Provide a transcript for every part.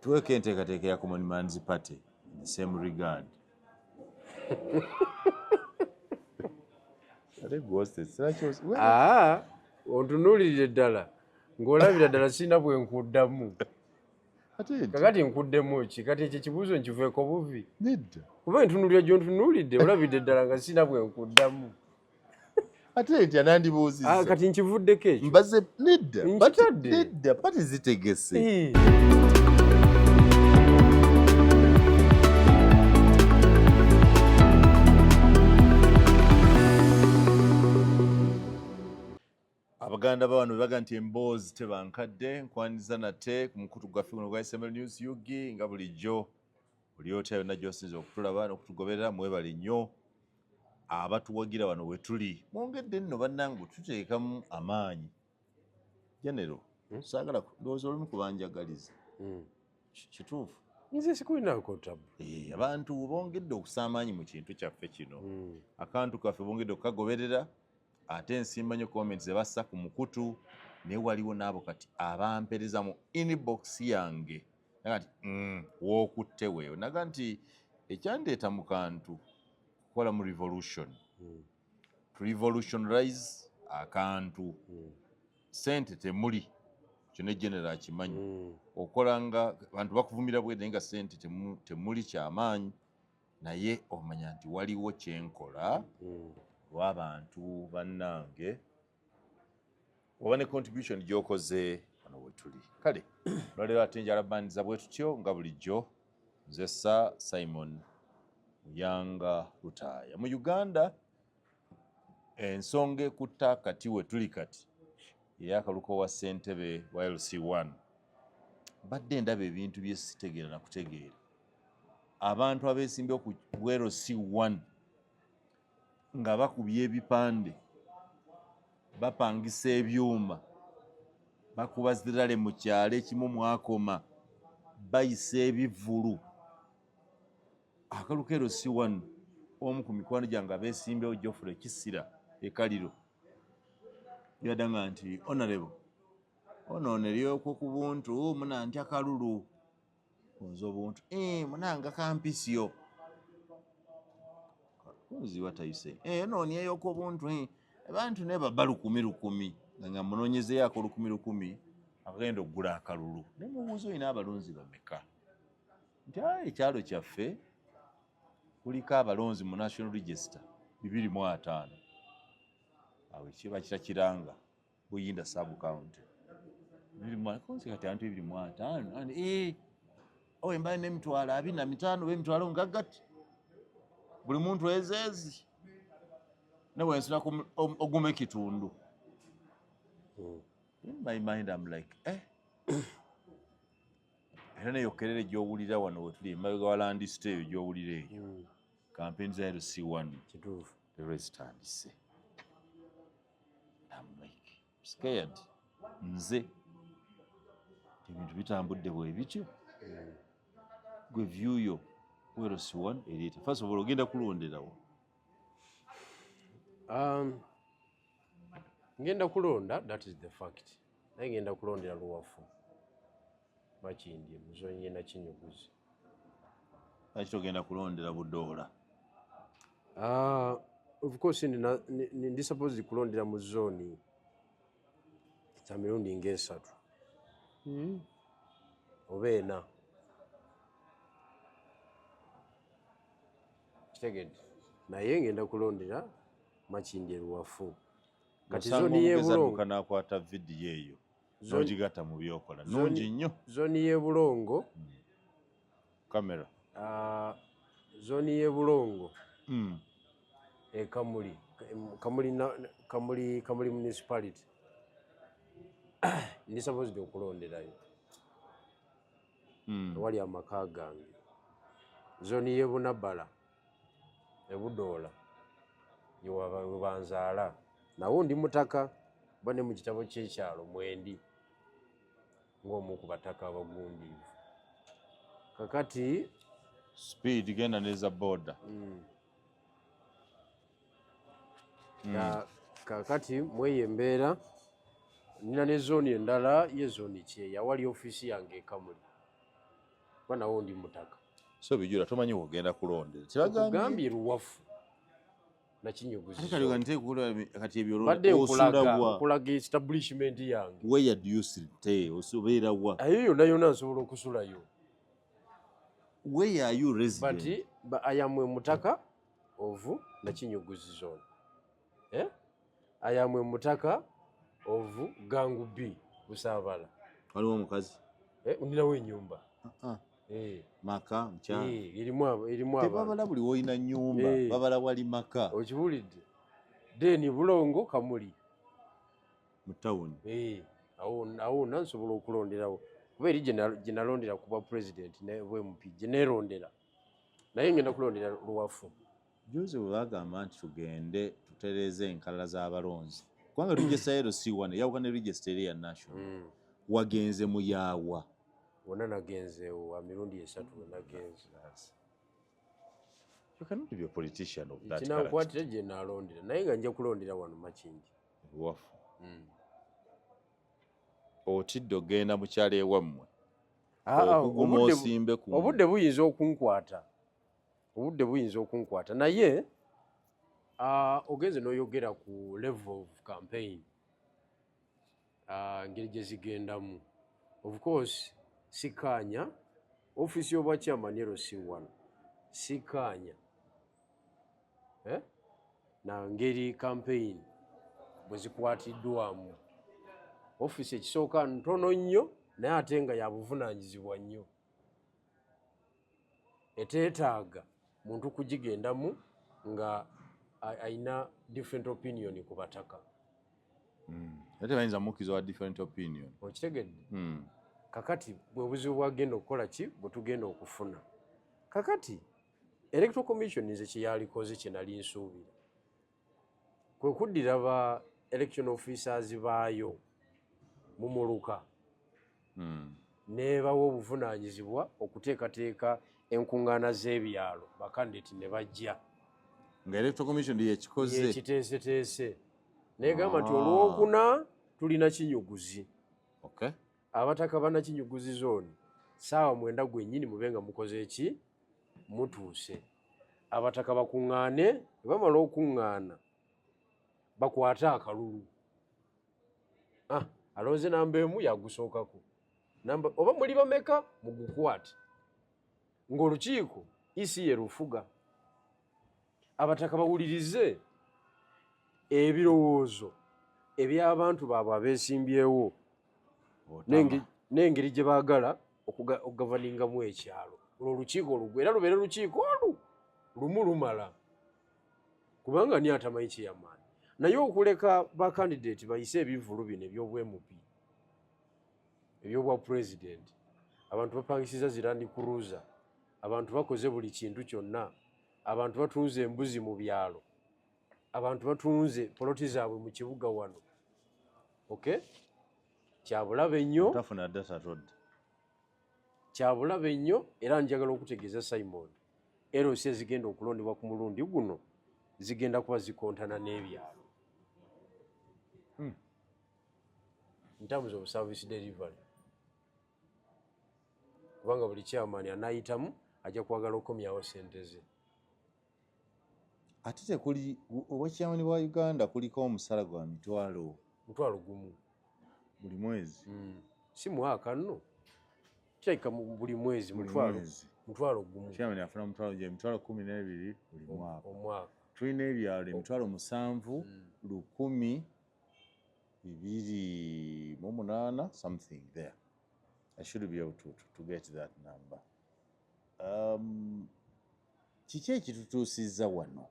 tuweke enteekateeka ya Common Man's Party in the same regard. Ontunuulirire ddala ng'olabira ddala sina bwe nkuddamu. Kakati nkuddemu ki? Kati ekyo kibuuzo nkiveeko buvi. Nedda. Kuba entunuulira gy'ontunuulidde olabidde ddala nga sina bwe nkuddamu. Ate ntya nandibuuzizza. Kati nkivuddeko ekyo. Mbaze nedda. Nkitadde. Nedda pati zitegese. Abaganda bawano bebaga nti emboozi tebankadde nkwaniza nate ku mukutu gwaffe guno gwa SML News Yugi nga bulijjo buli otya yonna gy'osinza okutulaba n'okutugoberera mwebale nnyo abatuwagira wano we tuli mwongedde nno bannange tuteekamu amaanyi Genero saagala ndowooza olumu kubanjagaliza kituufu nze sikulinaako tabu abantu bongedde okussa amaanyi mu kintu kyaffe kino akantu kaffe bongedde okukagoberera ate nsimba nnyo comments zebassa ku mukutu naye waliwo n'abo kati abampereza mu inbox yange naga nti wookutte weewe naga nti ekyandeeta mu kantu kukola mu revolution to revolutionize akantu sente temuli kyo ne general akimanyi okola nga abantu bakuvumira bwe naye nga sente temuli kyamaanyi naye omanya nti waliwo kyenkola lw'abantu bannange oba ne contribution gy'okoze wano we tuli kale olwaleero ate njalabandiza bwe tutyo nga bulijjo nze Sir Simon Muyanga Lutaaya mu Uganda ensonga ekutta kati we tuli kati ey'akaluko wa ssentebe wa LC1 badde ndaba ebintu bye sitegeera na kutegeera abantu abeesimbyewo ku LC1 nga bakubye ebipande bapangisa ebyuma bakuba zirale mu kyalo ekimu mwakoma bayisa ebivvulu akalukeero si wano omu ku mikwano gyange abeesimbyewo Geoffrey Kisira ekaliro yadanga nti honorable ono eryokwo ku buntu munantya kalulu onze obuntu munanga kampisyo what are you saying? No ni eyoko buntu abantu ne baba 10,000 nga munonyezeyo ako 10,000 akagenda okugula akalulu ne mubuuzo ina abalonzi bameka nti ekyalo kyaffe kuliko abalonzi mu National Register 205 awo kiba kitakiranga Buyinda sub county 205 kati abantu 205 embaye n'emitwalo 25 b'emitwalo ngagati buli muntu ezezi newe nsina ogume kitundu in my mind I'm like era neyokerere gy'owulira wano we tuli emabega wa land stay gy'owulira eyo campaign za LC1 kituufu zitandise I'm like scared nze ebintu bitambudde bwe bityo gwe view yo LC1 eriita first of all ogenda kulonderawo ngenda kulonda that is the fact naye ngenda kulondera Luwafu Makindye muzonye na Kinyuguzi lwaki togenda kulondera Budoola of course ndi suppose kulondera mu zone za mirundi ng'esatu oba ena kitegedde naye ngenda kulondera Makindye Luwafu kati zoni ye Bulongo nakwata vidiyo eyo n'ogigatta mu byokola nungi nnyo zoni ye Bulongo kamera zoni ye Bulongo Kamuli municipality ndi supposed okulonderayo wali amaka gange zoni ye Bunabbala Ebudoola yewabanzaala nawo ndi mutaka bane mu kitabo ky'ekyalo mwendi ng'omu ku bataka abagundiivu kakati speed genda neza border kakati mweyo embeera nina ne zooni endala ye zooni kyeya wali ofiisi yange Kamuli banawo ndi mutaka so bijula tomanyi kugenda kulondera tebagambye luwafu nakinyuguzi kati ebyo badde osulawa nkulaga establishment yange where do you stay osubeera wa ayo yonna nsobola okusulayo where are you resident but I am a mutaka of nakinyuguzi zone I am a mutaka of Gangu B Busaabala waliwo omukazi ndinawo ennyumba maka mkyala erimu tebabala buli woolina nnyumba babala wali maka okiwulidde deni Bulongo Kamuli mu tawuni awo nansobola okulonderawo kuba eri gye nalondera kuba president ne MP gye neerondera naye ngenda kulondera luwafu juzi bwe bagamba nti tugende tutereeze enkalala z'abalonzi kubanga register LC1 yawuka ne register eri ya national wagenze mu yaawa wonna nagenzeewo mirundi 3 nagenze you cannot be a politician of that kinankwatira gye nalondera naye nga nja kulondera wano Makindye luwafu otidde ogenda mu kyalo ewammwe okuguma osimbe ku obudde buyinza okunkwata naye ogenze n'oyogera ku level of campaign ngeri gye zigendamu of course sikaanya office y'obwa chairman LC1 sikaanya na ngeri campaign bwe zikwatiddwamu office ekisooka ntono nnyo naye ate nga ya buvunaanyizibwa nnyo eteetaaga muntu kugigendamu nga ayina different opinion ku bataka ate bayinza mukizo wa different opinion okitegedde kakati bwe buzibu bwagenda okukola ki bwe tugenda okufuna kakati electoral commission nze kyeyalikoze kye nali nsuubira kwe kuddira ba election officers baayo mumuluka nebawa obuvunaanyizibwa okuteekateeka enkuŋŋaana z'ebyalo bakandidate ne bajja nga electoral commission yekikoze yekiteeseteese negamba nti olwokuna tulina kinyuguzi abataka banakinyuguzi zooni saawa 9 gwennyini mube nga mukoze eki mutuuse abataka bakuŋŋaane bwe bamala okuŋŋaana bakwate akalulu alonze namba emu yagusookako oba muli bameka mugukwate ng'olukiiko isi ye lufuga abataka bawulirize ebirowoozo eby'abantu baabwe abeesimbyewo n'engeri gye baagala okugavaningamu ekyalo olwo olukiiko olugwe era lubeere lukiiko lumu lumala kubanga ni atamanyi kyeyamaanyi naye okuleka bakandidate bayise ebivulu bino ebyobwemup ebyobwa president abantu bapangisiza zirandi kuruza abantu bakoze buli kintu kyonna abantu batunze embuzi mu byalo abantu batunze poloti zaabwe mu kibuga wano kyabulabe nnyo era njagala okutegeeza Simon LC zigenda okulondebwa ku mulundi guno zigenda kuba zikontana n'ebyalo in terms of service delivery kubanga buli chairman anayitamu ajja kwagala okomyawo sente ze ate tekuli obwakyamani bwa Uganda kuliko omusala gwa mutwalo gumu buli mwezi si mwaka nno kyaika buli mwezi mutwalo gumu chairman afuna mitwalo 12 buli mwaka tulina ebyalo emitwalo 7,208 something there. I should be able to get that number. Kiki ekitutuusizza wano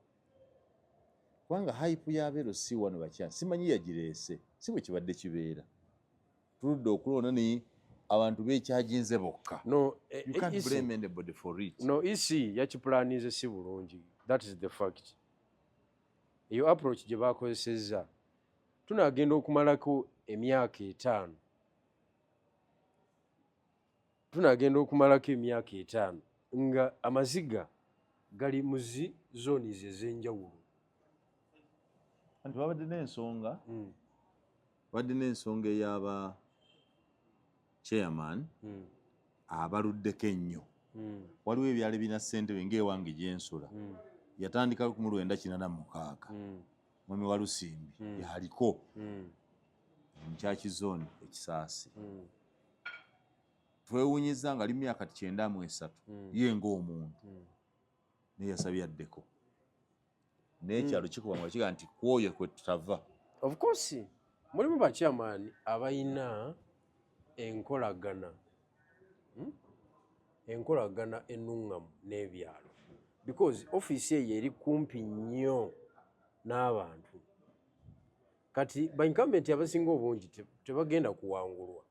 kubanga hype y'abeero si wano bakya simanyi yagireese si bwe kibadde kibeera tuludde okulonda ni abantu beekyajinze bokka you can't blame anybody for it isi yakipulanize si bulungi that is the fact eyo approach gye bakozesezza tunagenda okumalako emyaka 5 nga amaziga gali muzi zooni ez'enjawulo anti babadde n'ensonga ey'aba chairman abaluddeko ennyo. Waliwo ebyalo ebirina ssentebe ng'ewange gyensula yatandika ku 1986 mwami wa Lusimbi yaliko mukyaki zooni ekisaasi. Twewunyiza nga ali myaka 93 ye ng'omuntu naye yasabye addeko naye ekyalo kikuba nga kiga nti kwoyo kwe tutava. Of course mulimu bakyamaani abayina enkolagana ennuŋŋamu n'ebyalo because office eyo eri kumpi nnyo n'abantu. Kati bainkamenti abasinga obungi tebagenda kuwangulwa.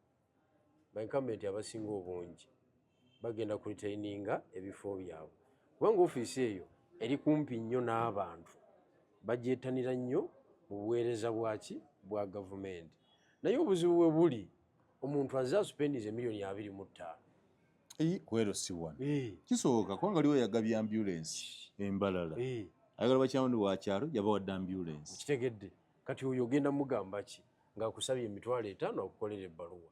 Bainkamenti abasinga obungi bagenda ku retaininga ebifo byabwe kubanga office eyo eri kumpi nnyo n'abantu, bagyetanira nnyo mu buweereza bwa gavumenti. Naye obuzibu bwe buli omuntu azze asupendize $25,000,000 kwero si wano kisoboka kubanga liwo yagabye ambulance embalala ayagala bakyamundi wa kyalo yabawadde ambulance. Kitegedde kati oyo ogenda mugamba ki ng'akusabye $50,000 akukolera ebbaluwa?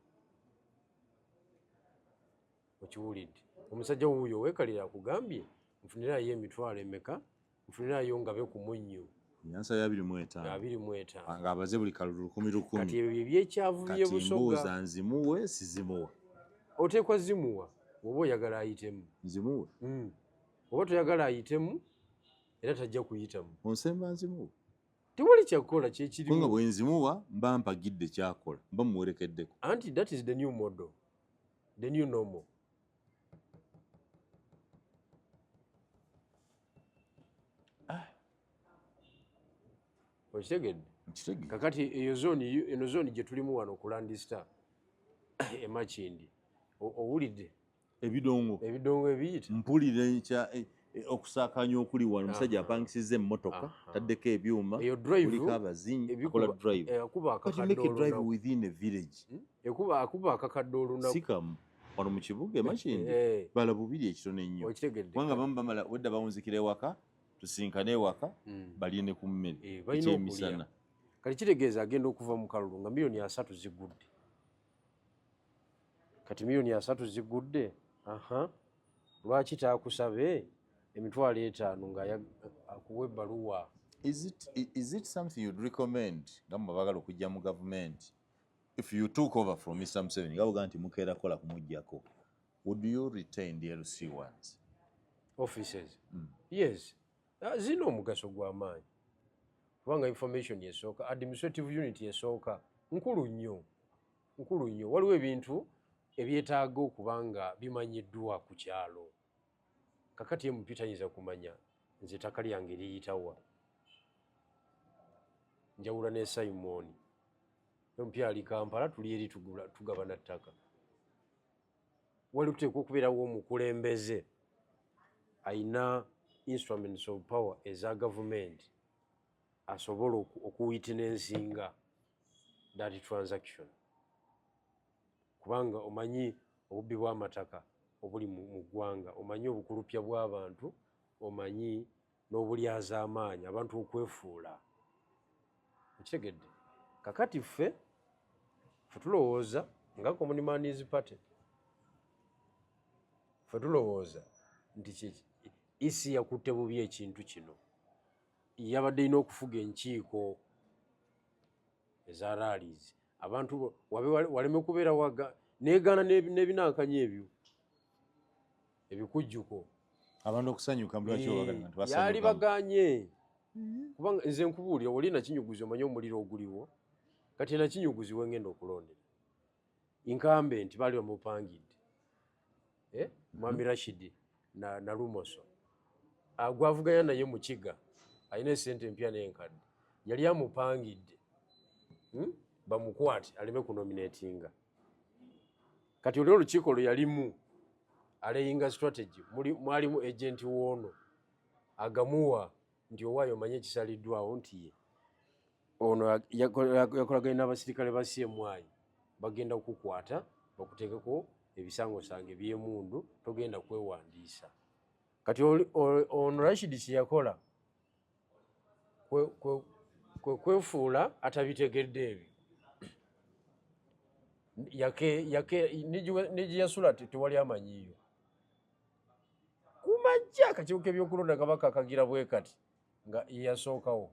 Okiwulidde omusajja wuuyo weekalira akugambye nfunirayo emitwalo emeka, nfunirayo ngabe ku munnyo yansa ya 25 ng'abaze buli kalulu 10. Kati ebyo ebyekyavu by'ebusoga mbuuza nzimuwe sizimuwa. Oteekwa zimuwa oba oyagala ayitemu. Nzimuwe oba toyagala ayitemu era tajja kuyitamu. Onsemba nzimuwe tewali kyakukola kyekirimu nga bwe nzimuwa mba mpagidde kyakola mba muwerekeddeko. Anti that is the new model, the new normal. Okitegedde? Kakati eno zooni gye tulimu wano ku Landista e Makindi owulidde ebidongo ebiyita mpulira okusaakanya okuli wano omusajja apangisizza emmotoka taddeko ebyuma kuliko abazinyi akola drive within a village akuba akakadde olunaku sikamu wano mu kibuga e Makindi bala bubiri ekitono ennyo kubanga bamu bamala wedda bawunzikira ewaka tusinkane ewaka balye ne ku mmere ekyemisana. Kati kitegeeza agenda okuva mu kalulu nga $3 zigudde. Kati $3 zigudde lwaki taakusabe $5,000 nga akuwa ebbaluwa? Is it something you'd recommend nga mubagala okujja mu government if you took over from Mr. Museveni nga buga nti mukeera kola kumujjako, would you retain the LC ones offices? Yes, zina omugaso gw'amaanyi kubanga information yesooka, administrative unit yesooka nkulu nnyo. Waliwo ebintu ebyetaaga okubanga bimanyiddwa ku kyalo. Kakati MP tayinza kumanya nze ettaka lyange liyitawa, njawula ne Simon MP ali Kampala tuli eri tugabana ttaka. Wali kuteekwa okubeerawo omukulembeze ayina instruments of power eza government asobola okuwitnessinga that transaction kubanga omanyi obubbi bw'amataka obuli mu ggwanga, omanyi obukulupya bw'abantu, omanyi n'obulyazaamaanyi abantu okwefuula. Okitegedde? Kakati ffe tulowooza nga Common Man's Party ffe tulowooza nti isi yakutte bubi ekintu kino, yabadde ina okufuga enkiiko eza rallies abantu waleme kubeera neegaana n'ebinankanya ebyo ebikujjuko abantu okusanyuka yali baganye. Kubanga nze nkubuulira wali nakinyuguzi omanyi omuliro oguliwo, kati nakinyuguzi wengenda okulondera incumbent baali bamupangidde Mwami Rashid na Lumoso gwavuganya naye mu kiga alina esente empya n'enkadde yali amupangidde bamukwate aleme kunominatinga. Kati olwo olukiiko lwe yalimu alayinga strategy mwalimu agenti woono agamuwa nti owaayo omanye ekisaliddwawo nti ye ono yakolaganye n'abasirikale ba CMI bagenda okukwata bakuteekeko ebisangosange by'emundu togenda kwewandiisa. Kati ono Rashid kye yakola kwefuula atabitegedde ebyo nijiyasula tewali amanyiyo kumajja akakiiko k'ebyokulonda kabaka akagira bwe kati nga yeyasookawo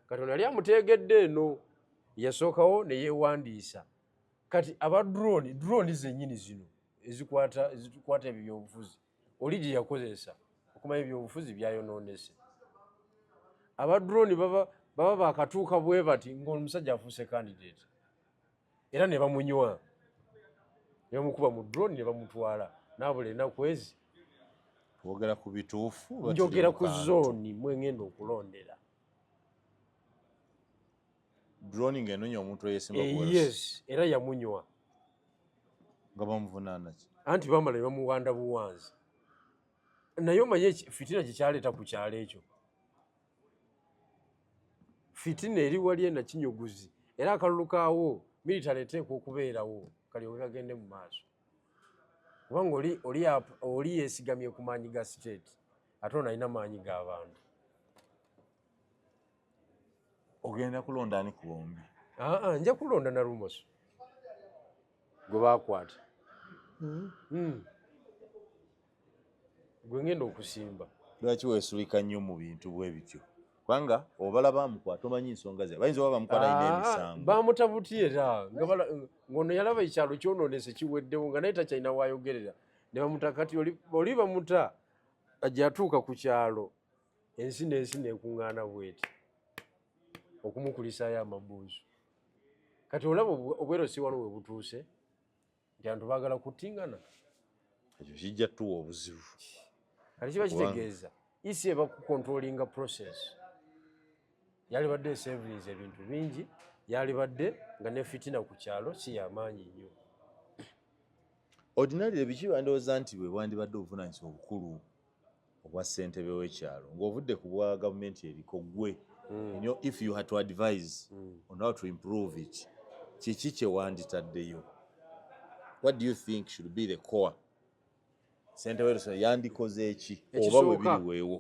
kati ono yali amutegedde eno yasookawo ne yeewandiisa kati aba drone zennyini zino ezikwata ebyo byobufuzi oli gye yakozesa okumanya ebyobufuzi byayonoonese aba drone baba bakatuuka bwe bati ng'omusajja afuuse candidate era ne bamunywa ne bamukuba mu drone ne bamutwala naabula ennaku ezi twogera ku bituufu njogera ku zooni mwengenda okulondera drone ng'enoonya omuntu eyeesimba yes era yamunywa nga bamuvunaana ki anti bamala ne bamuwanda buwanzi naye omanye fitina gye kyaleeta ku kyalo ekyo fitina eri wali enakinyuguzi era akalulu kaawo military eteekwa okubeerawo kalyoke kagende mu maaso kubanga oli yeesigamye ku maanyi ga state ate ono alina maanyi g'abantu ogenda kulonda ani ku bombi nja kulonda na Lumoso gwe baakwata gwe ngenda okusimba lwaki weesulika nnyo mu bintu bwe bityo kubanga obala bamukwata omanyi nsonga ze bayinza oba bamukwata alina emisango bamutabuti era ng'ono yalaba ekyalo kyonoonese kiweddewo nga naye takyalina waayogerera ne bamuta kati oli bamuta ajja atuuka ku kyalo ensi n'ensi neekuŋŋaana bweti okumukulisaayo amabuuzu kati olaba obwerosi wano we butuuse nti abantu baagala kuttingana ekyo kijja tuwa obuzibu kati kiba kitegeeza isi eba kukontrolinga process yalibadde esevuriza ebintu bingi yalibadde nga ne fitina ku kyalo si yamaanyi nnyo ordinarily biki bandowooza nti bwe bwandibadde obuvunanyisa obukulu obwa ssentebe w'ekyalo ng'ovudde ku bwa gavumenti eriko gwe if you had to advise on how to improve it kiki kye wanditaddeyo what do you think should be the core ssentebe w'ekyalo yandikoze eki oba bwe biri weewo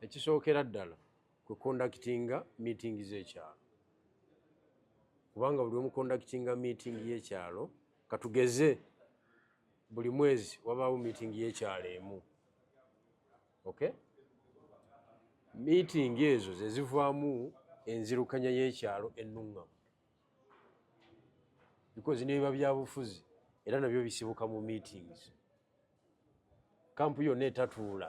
ekisookera ddala kwe conductinga meeting z'ekyalo kubanga buli omu conductinga meeting y'ekyalo katugeze buli mwezi wabaawo meeting y'ekyalo emu okay meeting ezo ze zivaamu enzirukanya y'ekyalo ennuŋŋamu because nebiba byabufuzi era nabyo bisibuka mu meetings kampu yonna etatuula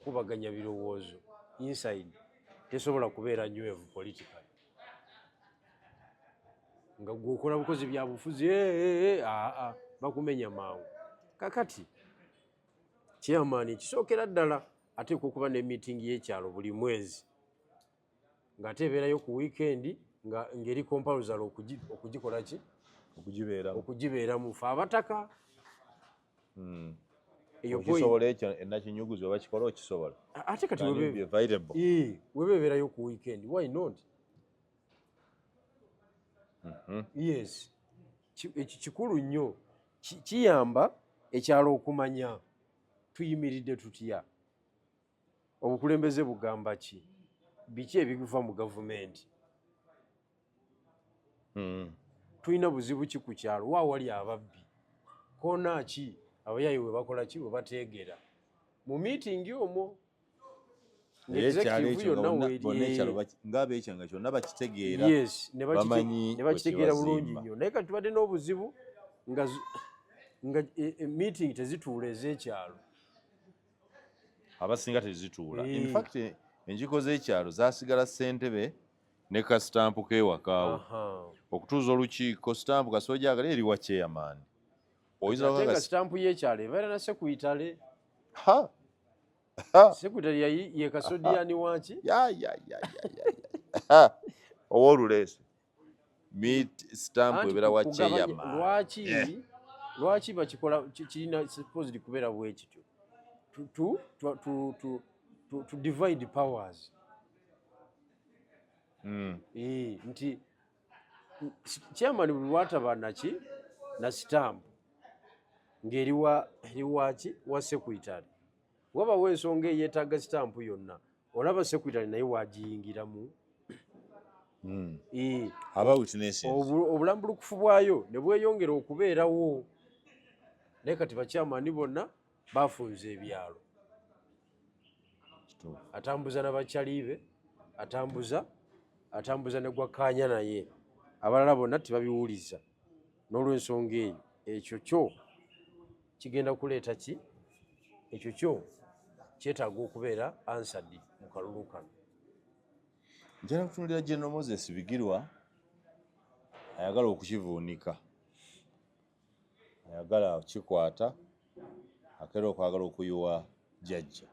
kubaganya birowoozo inside tesobola kubeera nywevu political nga gwokola bukozi bya bufuzi bakumenya mangu kakati chairman kisookera ddala ateekwa okuba ne meeting y'ekyalo buli mwezi ng'ate ebeerayo ku weekend ng'eri compulsory okugikola ki okugibeeramu fe abataka okisobola ekyo enakinyuguzi oba kikola okisobola ate kati webeeberayo ku weekend why not yes ekyo kikulu nnyo kiyamba ekyalo okumanya tuyimiridde tutya obukulembeze bugamba ki biki ebiva mu gavumenti tulina buzibu ki ku kyalo waawali ababbi koona ki abayayi we bakola ki we bateegera mu miitingi omwo ng'abeekyanga kyonna bakitegeera ne bakitegeera bulungi nnyo naye kati tubadde n'obuzibu nga meeting tezituula ez'ekyalo abasinga tezituula in fact enkiiko z'ekyalo zasigala ssentebe ne kasitampu k'ewakaawo okutuuza olukiiko sitampu kasoojagala eri wa chairman ate nga sitampu y'ekyalo ebeera na sekuyitale sekuyitale ye kasodiyani waki ow'oluleese sitampu ebeera wa chairman lwaki bakikola kirina supposedly kubeera bwe kityo to divide powers nti chairman buli lwataba naki na sitampu ng'eri waki wa sekuyitale wabawo ensonga eyeetaaga sitampu yonna olaba sekuyitale naye wagiyingiramu aba witnesses obulambulukufu bwayo ne bweyongera okubeerawo naye kati bakyamaani bonna bafunze ebyalo atambuza n'abakyaliibe atambuza ne gwakkaanya naye abalala bonna tebabiwuliza n'olw'ensonga eyo ekyo kyo kigenda kuleeta ki ekyo kyo kyetaaga okubeera answered mu kalulu kano. njala kutunulira General Moses Bigirwa ayagala okukivuunika ayagala kikwata akeera okwagala okuyiwa jjajja.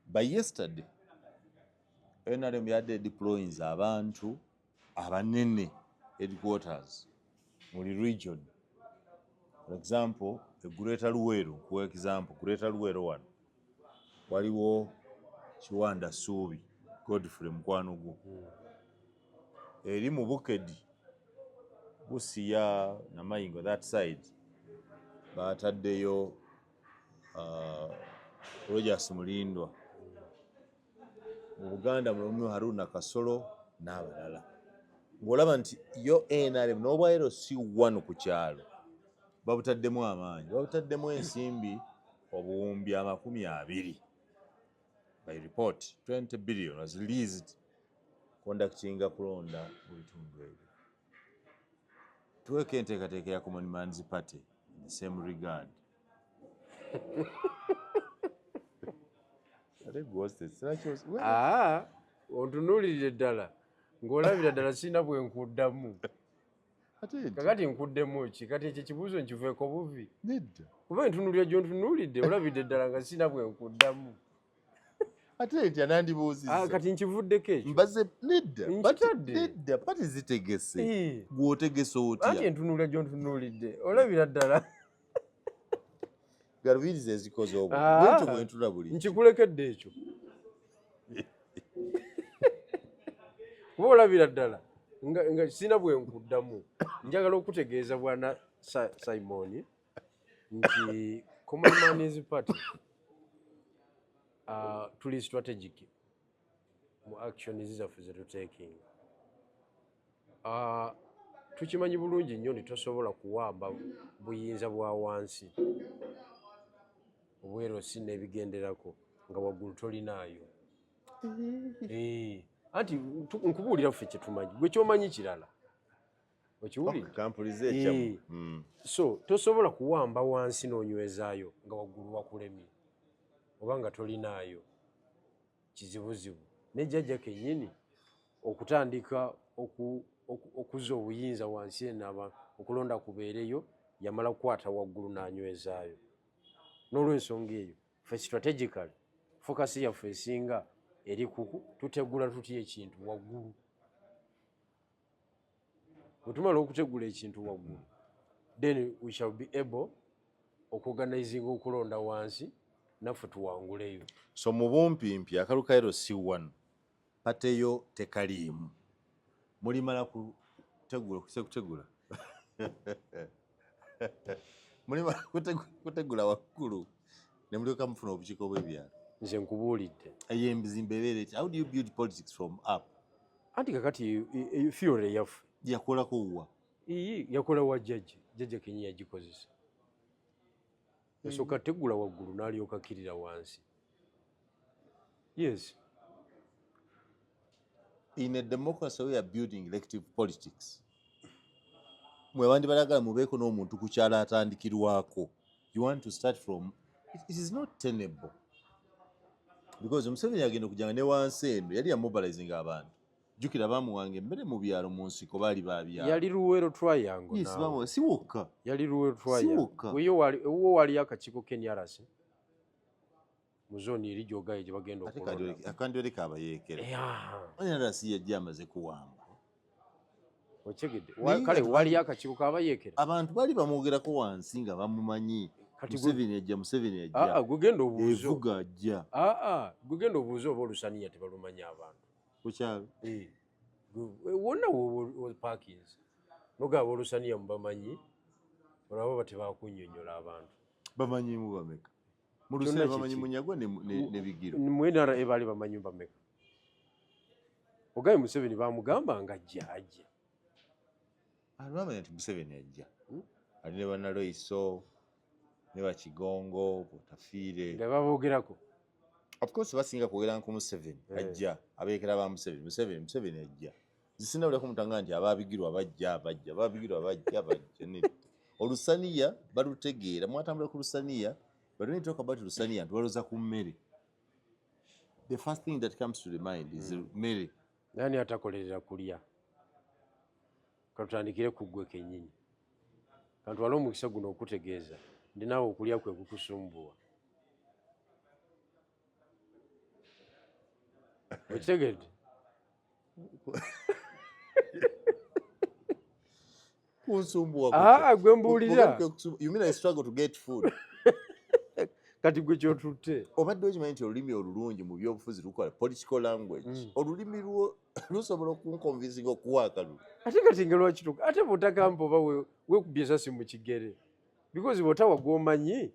By yesterday NRM yadde deployings abantu abanene headquarters muri region. For example Greater Luweero kuwa example Greater Luweero wano waliwo Kiwanda Suubi Godfrey mukwano gwo eri mu Bukedi Busiya Namayingo that side bataddeyo Rogers Mulindwa mu Buganda Mulumyu Haruna Kasolo n'abalala ng'olaba nti yo NRM n'obwaero si wano ku kyalo babutaddemu amaanyi babutaddemu ensimbi obuwumbi 20 by report 20 billion was released conductinga kulonda mu bitundu ebyo. Tuweke enteekateeka ya Common Man's Party in the same regard. Ontunuulirire ddala ng'olabira ddala sina bwe nkuddamu kakati nkuddemu ki kati ekyo kibuuzo nkiveeko buvi kuba entunuulira gy'ontunuulidde olabidde ddala nga sina bwe nkuddamu ate ntya nandibuuziza kati nkivuddeko ekyo mbaze nedda pati zitegese gw'otegese otya anti entunuulira gy'ontunuulidde olabira ddala galubiriza ezikoze obwo bwentyo bwentula buli nkikulekedde ekyo kuba olabira ddala nga sina bwe nkuddamu njagala okutegeeza bwana Simon nti Common Man's Party tuli strategic mu action zaffe ze tutekinga. Tukimanyi bulungi nnyo nti tosobola kuwamba buyinza bwa wansi obwerosi n'ebigenderako nga waggulu tolinaayo. Anti nkubuulira ffe kye tumanyi gwe kyomanyi kirala okiwulire so tosobola kuwamba wansi n'onywezaayo nga waggulu wakulemye oba nga tolinaayo kizibuzibu nejjajja kennyini okutandika okuzza obuyinza wansi enaba okulonda kubeereyo yamala kukwata waggulu n'anywezaayo. N'olw'ensonga eyo ffe strategically focus yaffe esinga eri tutegula tutya ekintu waggulu. Bwe tumala okutegula ekintu waggulu then we shall be able okuorganizinga okulonda wansi naffe tuwanguleyo. So mu bumpimpi akalukairo si wano pateyo tekaliimu mulimala kutegula mulimala kutegula waggulu ne mulyoka mufuna obukiiko bw'ebyalo. Nze nkubuulidde eyo embizimbe ebeera how do you build politics from up? Anti kakati theory yaffe yakolako wa yakola wa jjajja Kenyi yagikozesa yasooka tegula waggulu n'alyoka kirira wansi. Yes, in a democracy we are building elective politics mwe bandi balagala mubeeko n'omuntu ku kyalo atandikirwako. You want to start from it is not tenable because Museveni agenda okujjanga ne wansi eno yali yamobilizing abantu jjukira baamuwanga emmere mu byalo mu nsiko baali babyalo yali Luweero Triangle. Yes, bamwe si wokka yali Luweero Triangle wo wali akakiiko KNRC mu zooni eri gy'ogaye gye bagenda okulonda akandyoleka abayeekera NRC yajja amaze kuwamba okigedde kale wali akakiiko k'abayeekera abantu baali bamwogerako wansi nga bamumanyi Museveni yajja gugenda obuuzo evuga ajja gugenda obuuzo oba olusaniya tebalumanya abantu kukyalo wonna wopaakins nogaba olusaniya mubamanyi olaba tebakunnyonnyola abantu bamanyimu bameka mu Lusera bamanyi Munyagwa ne Bigiro mu NRA baali bamanyi bameka Ogaye Museveni bamugamba nga ajja. Bamanya nti Museveni ajja. Ali ne Bannaloiso ne Bakigongo Butafiire. Nga baboogerako. Of course basinga kwogera ku Museveni ajja. Abeekera ba Museveni ajja. Zisinabula ku mutanga nti ababigirwa bajja. Olusaniya balutegeera mwatambula ku Lusaniya. But when you talk about Lusaniya ntwaloza ku mmere. The first thing that comes to the mind is mmere. Nani atakolerera kulya? Katutandikire ku ggwe kennyini. Kantwala omukisa guno okutegeeza. Ndinawo okulya kwe kukusumbuwa. Okitegedde? Kunsumbuwa. Gwe mbuulira. You mean I struggle to get food? Kati gwe kyotutte. Obadde okimanyi nti olulimi olulungi mu byobufuzi lukola political language. Olulimi lusobola okunkonvinsinga okuwa akalulu. Ate kati nga lwakituuka. Ate bw'otagamba oba weekubye esasi mu kigere. Because bw'otawa gw'omanyi.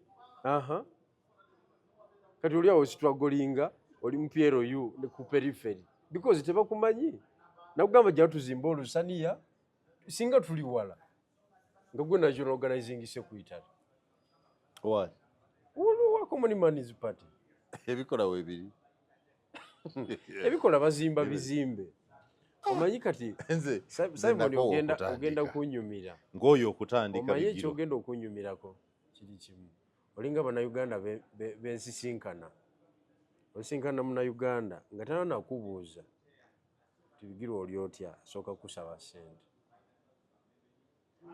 Kati oli awo strugglinga oli mu PLU ne ku periphery. Because tebakumanyi. Nakugamba jja tuzimba Olusaniya singa tuli wala. Nga gwe National Organizing Secretary. What? Wa Common Man's Party. Ebikola weebiri. Ebikola bazimba bizimbe. Omanyi kati nze Simon ogenda kunnyumira. Ng'oyo okutandika Omanyi ekyogenda okunnyumirako kiri kimu. Olinga Bannayuganda bensisinkana. Osinkana Munnayuganda nga tananakubuuza. Tibigirwa oli otya sooka kusaba ssente.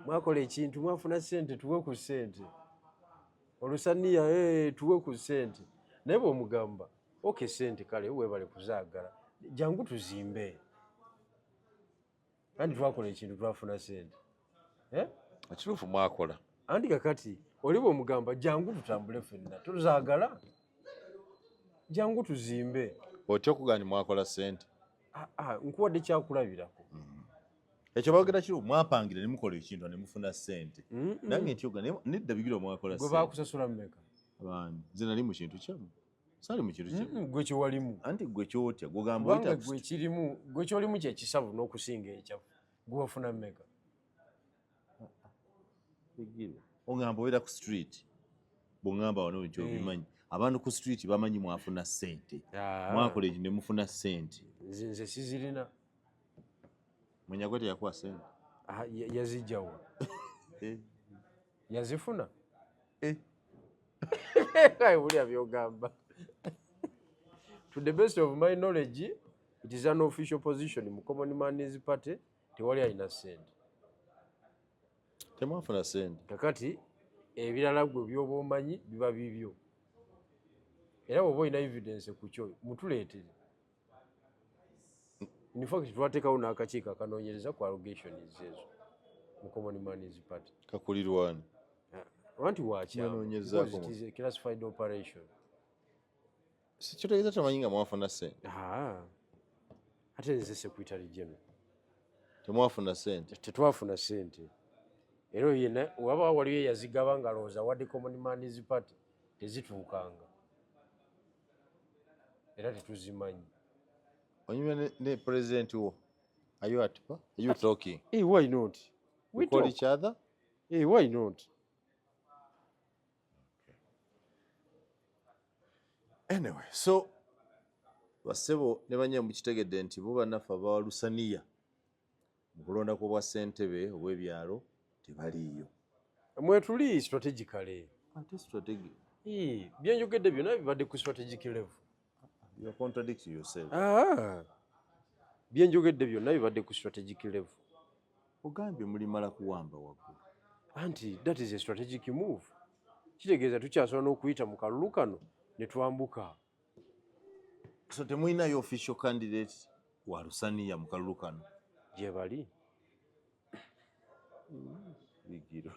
Mwakola ekintu mwafuna ssente tuwe ku ssente. Olusaniya tuwe ku ssente. Naye bw'omugamba oke ssente kale weebale kuzaagala. Jangu tuzimbe. Andi twakola ekintu twafuna ssente. Ekiruufu mwakola. Andi kakati oli bw'omugamba jangu tutambule ffenna tuzaagala. Jangu tuzimbe. Otya okugamba nti mwakola ssente? Nkuwadde kyakulabirako. Ekyo baogera kiru mwapangira ne mukola ekintu ne mufuna ssente. Nange ntyoga nedda bigirwa mwakola ssente. Gwe baakusasula mmeka? Abaani nze nali mu kintu kyamu. Sali mu kintu kyamu. Gwe kyewalimu. Anti gwe kyotya gwogamba oyita gwe kirimu gwe kyolimu kye kisavu n'okusinga ekyafu. Gwe wafuna mmeka? Bigirwa. Ongamba obeera ku street. Bw'ongamba wano ekyo obimanyi. Abantu ku street bamanyi mwafuna ssente. Mwakola ekintu ne mufuna ssente. Nze sizirina. Munyagwa teyakuwa ssente. Yazijjawo. Yazifuna? Bulya byogamba. To the best of my knowledge, it is an official position mu Common Man's Party tewali alina ssente. Temwafuna ssente. Kakati ebirala gwe by'oba omanyi biba bibyo. Era bw'oba olina evidence ku kyo mutuleetere. In fact twateekawo n'akakiiko akanoonyereza ku allegations ezo mu Common Man's Party. Kakulirwani. Wanti wakyamu. Because it is a classified operation. Sikitegeeza tamanyi nga mwafuna ssente. Ate nze Secretary General. Temwafuna ssente. Tetwafuna ssente. Era yena waba waliyo yazigaba nga looza wadde Common Man's Party tezituukanga. Era tetuzimanyi. Onyumya ne president wo. Are you at? Are you talking? Why not? We call each other? Why not? Anyway, so basebo ne banya mukitegedde nti bo bannaffe abawa Lusaniya mu kulonda kwa ssentebe obw'ebyalo tebaliiyo. Mwetuli strategically. Ate strategic. Byenjogedde byonna bibadde ku strategic level. You are contradicting yourself. Byenjogedde byonna bibadde ku strategic level. Ogambye mulimala kuwamba waggulu. Anti that is a strategic move. Kitegeeza tukyasobola n'okuyita mu kalulu kano ne twambuka. So temulinayo official candidate wa Lusaniya mu kalulu kano? Gye bali. Bigiro.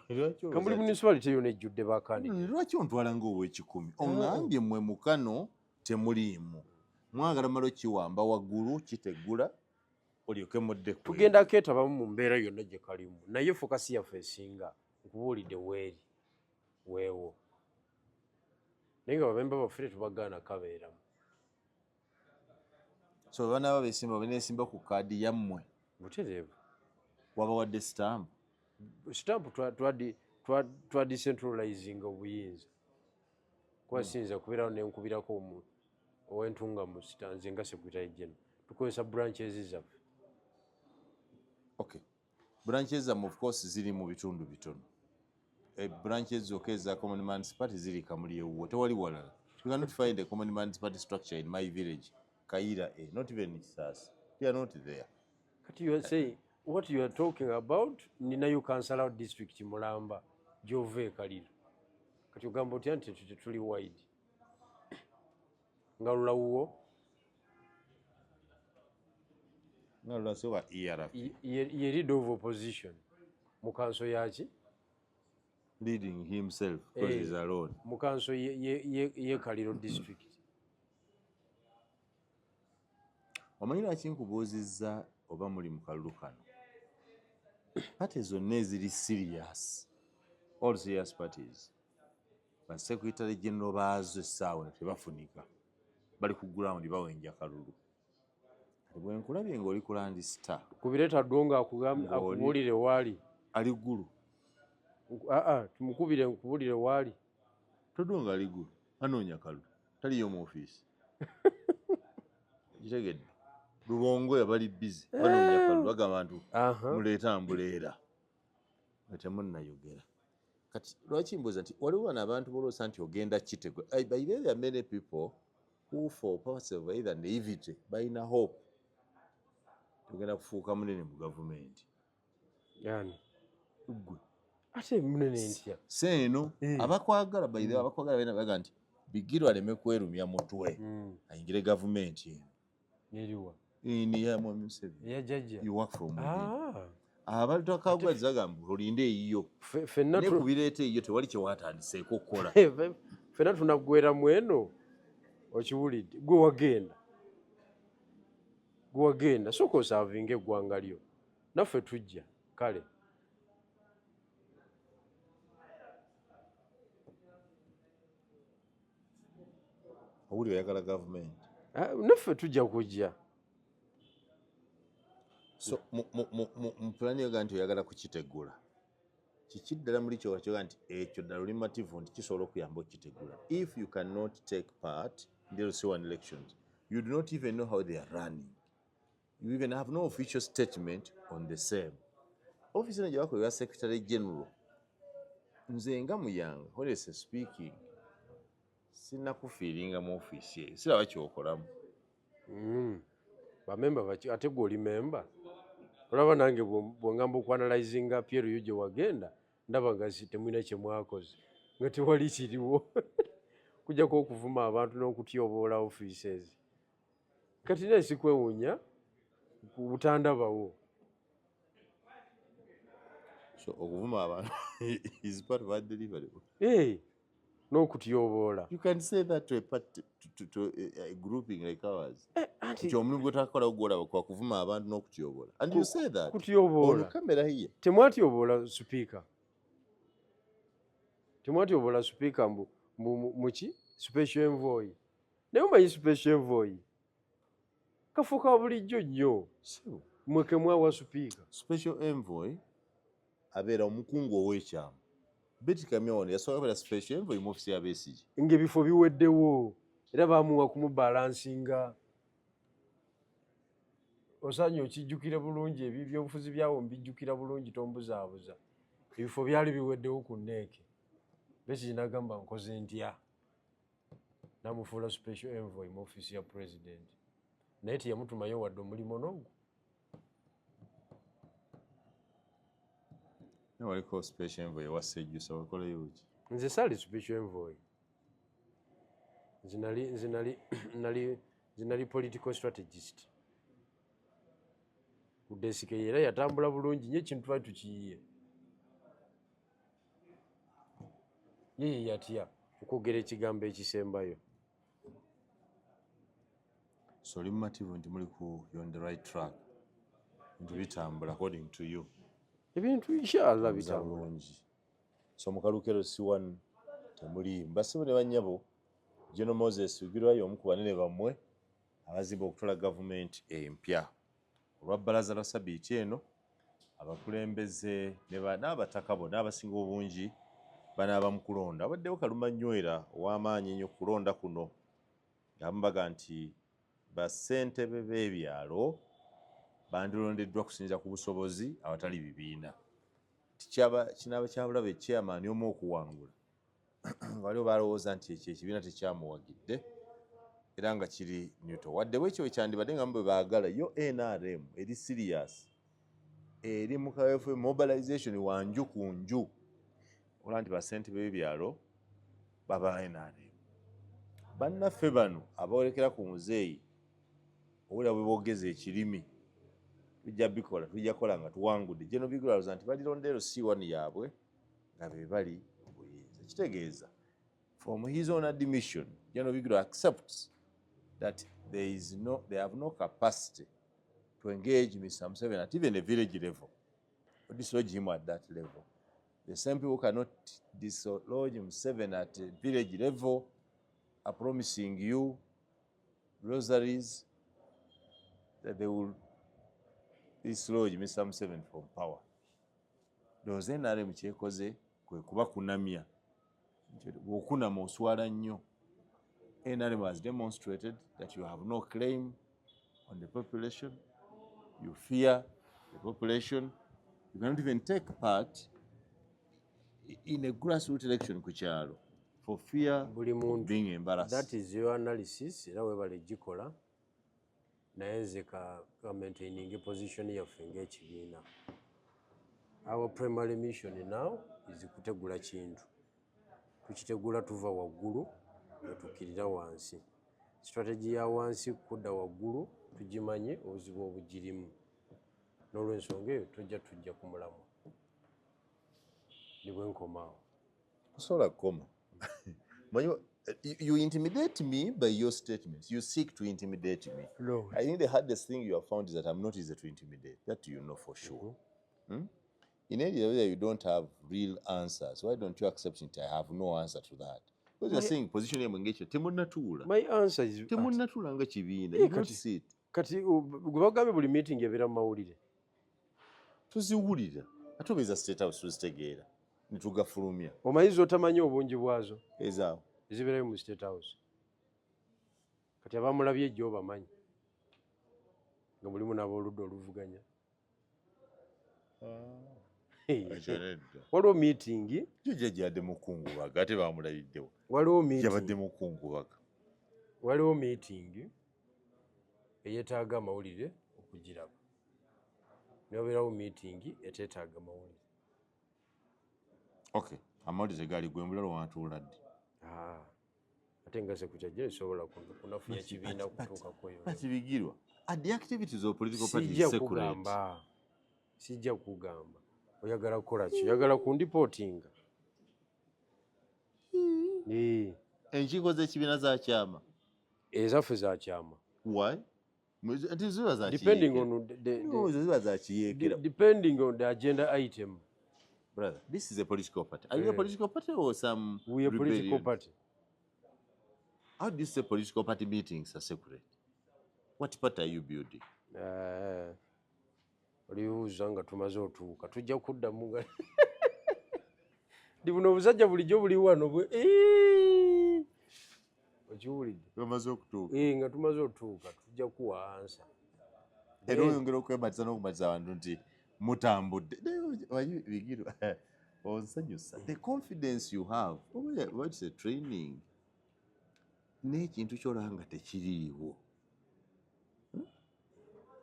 Kambuli municipality yonna ejjudde ba candidate. Lwaki ontwala ng'ow'ekikumi? Ongambye mmwe mu kano temuliimu. Mwagala malo kiwamba waggulu kiteggula olyoke mudde ku. Tugenda keetabamu mu mbeera yonna gye kalimu. Naye fokasi yaffe esinga nkubuulidde weeri. Weewo. Naye nga bamemba baffe tubagaana kabeeramu. so banaaba beesimba beneesimba ku kaadi yammwe butereevu. wabawadde stamp Stamp twa decentralizing obuyinza kuba siyinza kubeerawo nenkubirako owentunga mu nze nga secretary general tukozesa branches zaffe. okay branches zammwe of course ziri mu bitundu bitono branches zokka eza common man's party ziri kamuli ewuwo tewali walala. You cannot find a common man's party structure in my village Kaira not even in Kisasa. They are not there. Kati you are saying what you are talking about ninayo council district Mulamba Jove Kaliro kati ogamba otya nti tuli wide nga lulawuwo nalulasewa ERF ye leader of opposition mu council yaki leading himself because he's alone mu council ye Kaliro district. omanyi lwaki nkubuuzizza oba muli mu kalulu kano party zonna eziri serious all serious parties basecretary general baazo essaawa tebafunika bali ku ground bawenja kalulu bwe nkulabye ng'oli ku Land Star kubireeta ddonga akubuulire waali ali ggulu tumukubire nkubuulire waali todonga ali ggulu anoonya kalulu taliyo mu ofiisi kitegedde lubongo yabali bizi banoonya kalulu bagamba nti muleeta ambuleera nga temunnayogera kati lwaki mbuuza nti waliwo wano abantu boloosa nti ogenda Kitego. By the way, there are many people who for purpose of either naivety balina hope tugenda kufuuka munene mu gavumenti yani gwe ate munene ntya seeno abakwagala by the way abakwagala bena baga nti Bigirwa aleme kwerumya mutwe ayingire gavumenti eno neriwa ini ya Mwami Museveni ya jajja you work from within abantu akagwaza gamba olinde eyiyo fenna ne kubireete eyiyo tewali kye watandiseeko okukola fenna tunaggwera mweno okiwulidde gwe wagenda sooka osaavinga eggwanga lyo naffe tujja kale owuli oyagala gavumenti naffe tujja kujja so mu pulani yoga nti oyagala kukitegula kiki ddala muli kyoga nti ekyo ddala oli mativu nti kisobola okuyamba okukitegula if you cannot take part in the LC1 elections you do not even know how they are running you even have no official statement on the same office eno gyebakolera secretary general nze nga muyanga honestly speaking sinnakufiiringa mu ofiisi eyo siraba kyokolamu bamemba baki ate gwe oli memba olaba nange bwengamba okuanalyzinga Pierre gye wagenda ndaba nga temulina kye mwakoze nga tewali kiriwo kujjako okuvuma abantu n'okutyoboola offices kati naye sikwewuunya butandabawo so okuvuma abantu is part of our delivery n'okutyoboola you can say that to a grouping like ours nti omulimu gwetakola gwolaba kwa kuvuma abantu n'okutyoboola and you say that kutyoboola kamera hiye temwatyoboola speaker temwatyoboola speaker muki special envoy naye omanyi special envoy kafuuka bulijjo nnyo mwe kemwawa speaker special envoy abeera omukungu ow'ekyama Betty Kamyawane yasobola kubeera special envoy mu ofisi ya Besigye ng'ebifo biweddewo era baamuwa kumubalansinga osaanye okijjukira bulungi ebyo byobufuzi byawo mbijjukira bulungi tombuzaabuza ebifo byali biweddewo ku nneeke Besigye n'agamba nkoze ntya namufuula special envoy mu ofisi ya president naye teyamutumayo wadde omulimu n'ogwo waliko special envoy wa Sejjusa wakoleyo ki nze saali special envoy nali political strategist ku desk era yatambula bulungi nnyo ekintu twali tukiyiye ye yatya okwogera ekigambo ekisembayo so oli mumativu nti muli ku on the right track nti bitambula according to you ebintu inshallah bitambula bulungi so mukalukero C1 temuli mbasibu ne bannyabo General Moses Bigirwa y'omu ku banene bammwe abazimba okutwala gavumenti empya. Olwa bbalaza lwa sabiiti eno abakulembeze n'abataka bonna abasinga obungi banaaba mu kulonda. Abaddewo Kaluma Nywera ow'amaanyi ennyo kulonda kuno ng'amubaga nti bassentebe b'ebyalo bandirondeddwa kusinziira ku busobozi awatali bibiina. Kinaaba kyabulabe chairman omu okuwangula waliwo balowooza nti ekyo ekibiina tekyamuwagidde era nga kiri nyuto. Wadde bwekyo ekyandibadde nga bwe baagala yo NRM eri serious eri mu kaweefube mobilization wanju ku nju olwa nti bassentebe b'ebyalo baba NRM. Bannaffe bano abaolekera ku muzeeyi owulira bwe boogeza ekirimi tujja bikola tujja kola nga tuwangudde. Geno bigulaza nti balirondero C1 yaabwe nga be bali mu buyinza. Kitegeeza from his own admission Geno Bigula accepts that they have no capacity to engage Mr. Museveni at even the village level or dislodge him at that level. The same people cannot dislodge Museveni at the village level are promising you rosaries that they will dislodge Mr. Museveni from power. Those NRM kyekoze kwe kuba kunamya. Bw'okunama oswala nnyo. NRM has demonstrated that you have no claim on the population. You fear the population. You cannot even take part in a grassroots election ku kyalo for fear of being embarrassed. That is your analysis. Era webale gikola. Naye nze ka maintaining a position yaffe ng'ekibiina. Our primary mission now is kutegula kintu. Tukitegula tuva waggulu ne tukkirira wansi. Strategy ya wansi kudda waggulu tugimanye obuzibu obugirimu. N'olw'ensonga eyo tujja ku mulamwa. Nibwe nkomaawo. Osobola kukoma. You intimidate me by your statements. You seek to intimidate me. No. I think the hardest thing you have found is that I'm not easy to intimidate. That you know for sure. In any area you don't have real answers. Why don't you accept it? I have no answer to that. Because you're saying position ya engagement. Temunnatuula. My answer is temunnatuula nga kibiina. You don't see it. Kati gwe bagambye buli meeting ebeera mu mawulire. Tuziwulira. Ate obeeza State House tuzitegeera. Nitugafulumya. Omanyi z'otamanyi obungi bwazo. Ezaawo. Ezibeerayo mu State House. Kati abamulabye ejjo obamanyi. Nga mulimu n'abooludda oluvuganya. Waliwo meeting. Jjajja yadde mukungubaga ate bamulabiddewo. Waliwo meeting. Yabadde mukungubaga. Waliwo meeting eyeetaaga amawulire okugiraba. Newabeerawo meeting eteetaaga mawulire. Okay. Amawulire gaali gwe mulalo wantuula ddi. Ate nga sekukyajja esobola kunafuya kibiina kutuuka kweyo. Bigirwa. At the activities of political parties separate. Sijja kugamba. Oyagala kukola ki? Oyagala kundipootinga? Enkiiko z'ekibiina za kyama. Ezaffe za kyama. Why? Ziba za depending on ziba za kiyeekera. Depending on the agenda item. Brother, this is a political party. Are you a political party or some We are a political party. How do you say political party meetings are separate? What party are you building? Olibuuza nga tumaze otuuka. Tujja kuddamu nga ndi buno obusajja bulijjo buli wano bwe okiwulidde. Tumaze okutuuka. Nga tumaze otuuka tujja kuwa ansa. Era oyongera okwebatiza n'okubatiza abantu nti mutambudde. Bigirwa. Onsanyusa. The confidence you have. What's the training? N'ekintu ky'olaba nga tekiriiwo.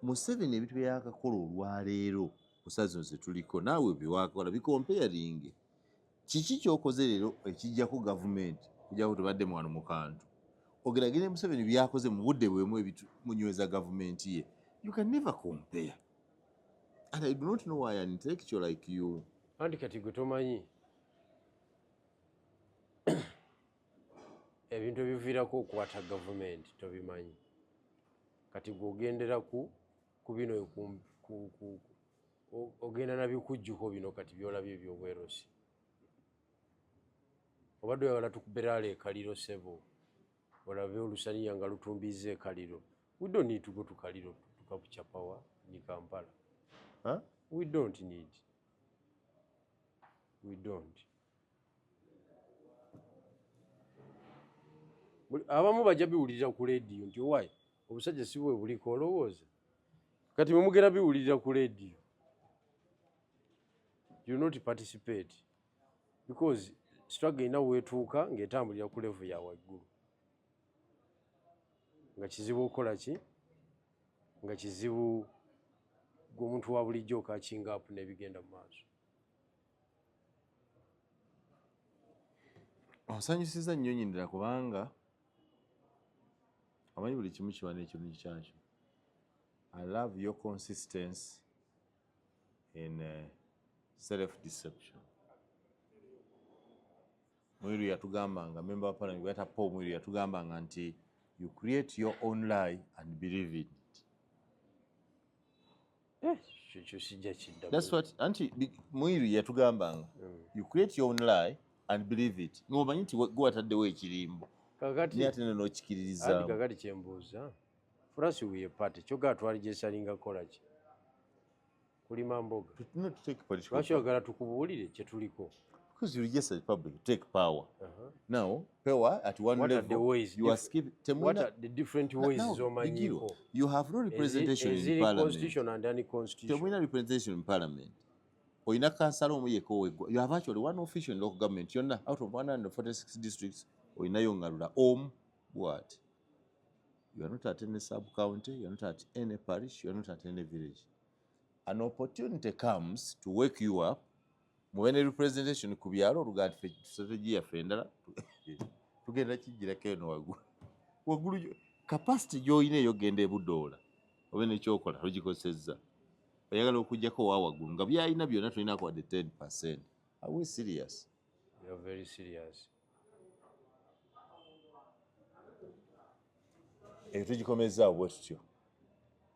Museveni ebintu bye yakakola olwaleero ku saa zino ze tuliko naawe bye wakola bikompeyaringe. Kiki ky'okoze leero ekijjako gavumenti kujjako tubadde wano mu kantu. Ogeragere Museveni byakoze mu budde bwemu ebimunyweza gavumenti ye. You can never compare. And I do not know why an intellectual like you. Anti kati gwe tomanyi ebintu ebiviirako okukwata gavumenti tobimanyi. Kati gweogendera ku bino ogenda nabikujjuko bino kati byolabye ebyobwerosi. Obadde oyagala tukuberaala ekaliro ssebo olabe olusaniya nga lutumbiza ekaliro We don't need to go to Kaliro to capture power in Kampala. Huh? We don't need. We don't. Abamu bajja biwulirira ku leediyo nti why obusajja si bwe buliko olowooza kati mwe mugenda biwulirira ku leediyo you not participate because struggle ina weetuuka ng'etambulira ku level ya waggulu nga kizibu okukola ki nga kizibu gw'omuntu wa bulijjo okakinga apu n'ebigenda mu maaso. Onsanyusiza nnyo nnyindira kubanga amanyi buli kimu kiba n'ekirungi kyakyo. I love your consistency in self-deception. Mwiru yatugambanga, member wa parliament gwata Paul Mwiru yatugambanga nti you create your own lie and believe it. Ekyo sijja kidda. That's what anti Mwiru yatugambanga. You create your own lie and believe it. Ng'omanyi nti gwe wataddewo ekirimbo. Kakati Ate n'okikiririzaamu. Ati kakati kyembuuza. Furasi wiye pate kyogala twali gyesalinga kola ki? Kulima mboga. Lwaki oyagala tukubuulire kye tuliko? Because you register the public to take power. Now, power at one what level, are the ways? you are skipping. What are the different ways Bigiro, you have no representation in parliament. Constitution and unconstitutional. Temwina representation in parliament. Oyina kansala omu yekko weggwa. You have actually one official in local government. Yonna out of 146 districts, oyinayo ngalula omu. What? You are not at any sub-county, you are not at any parish, you are not at any village. An opportunity comes to wake you up. Mubene representation ku byalo oluga nti strategy yaffe endala tugenda kijjirako eno waggulu capacity gy'olina eyo genda ebudoola oba nekyokola togikozesezza oyagala okugjako wa waggulu nga byalina byonna tolina kwadde 10%. Are we serious? We are very serious. Eyo tugikomezaawo bwe tutyo.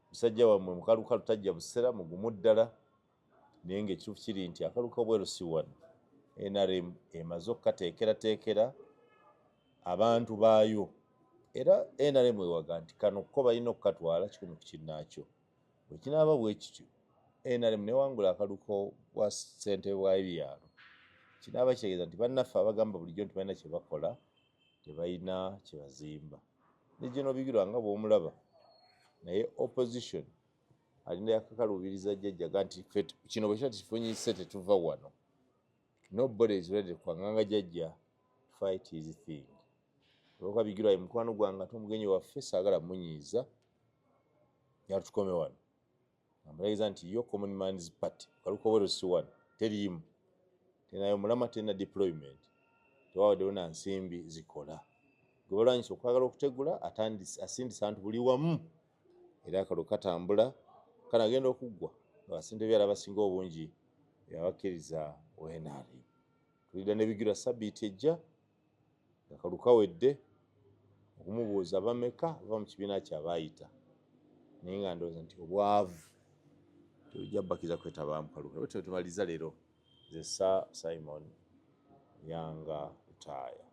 Musajja wammwe mukalukalu tajja busera mugumu ddala naye ng'ekituufu kiri nti akaluka bweru si wano. NRM emaze okukateekerateekera abantu baayo era NRM ewaga nti kano ko balina okukatwala kikumi ku kinnaakyo. Bwe kinaaba bwe kityo NRM newangula akaluko bwa ssentebe bw'ebyalo kinaaba kitegeeza nti bannaffe abagamba bulijjo nti balina kye bakola tebalina kye bazimba. Ne General Bigirwa nga bw'omulaba naye opposition alina yakakalubiriza jjajjaga nti kino bwe kiba tikifunyise tetuva wano. Nobody is ready kwanganga jjajja to fight his thing. Olwokuba Bigirwa ye mukwano gwange ate omugenyi waffe saagala munyiiza yatukome wano. Amulagiza nti yo Common Man's Party kaluka bweru si wano teriimu tenayo mulama tena deployment tewawaddewo na nsimbi zikola. Gwe balwanyisa okwagala okutegula asindisa abantu buli wamu era akalo katambula kana agenda okuggwa nga basinde byala basinga obungi yabakkiriza NRM. Tulida ne Bigirwa sabbiiti ejja nga kaluka wedde okumubuuza bameka ava mu kibiina kyabaayita naye nga ndowooza nti obwavu tujja bakiza kwetaba mukaluka. Bwe tumaliza leero nze Simon Yanga Lutaya.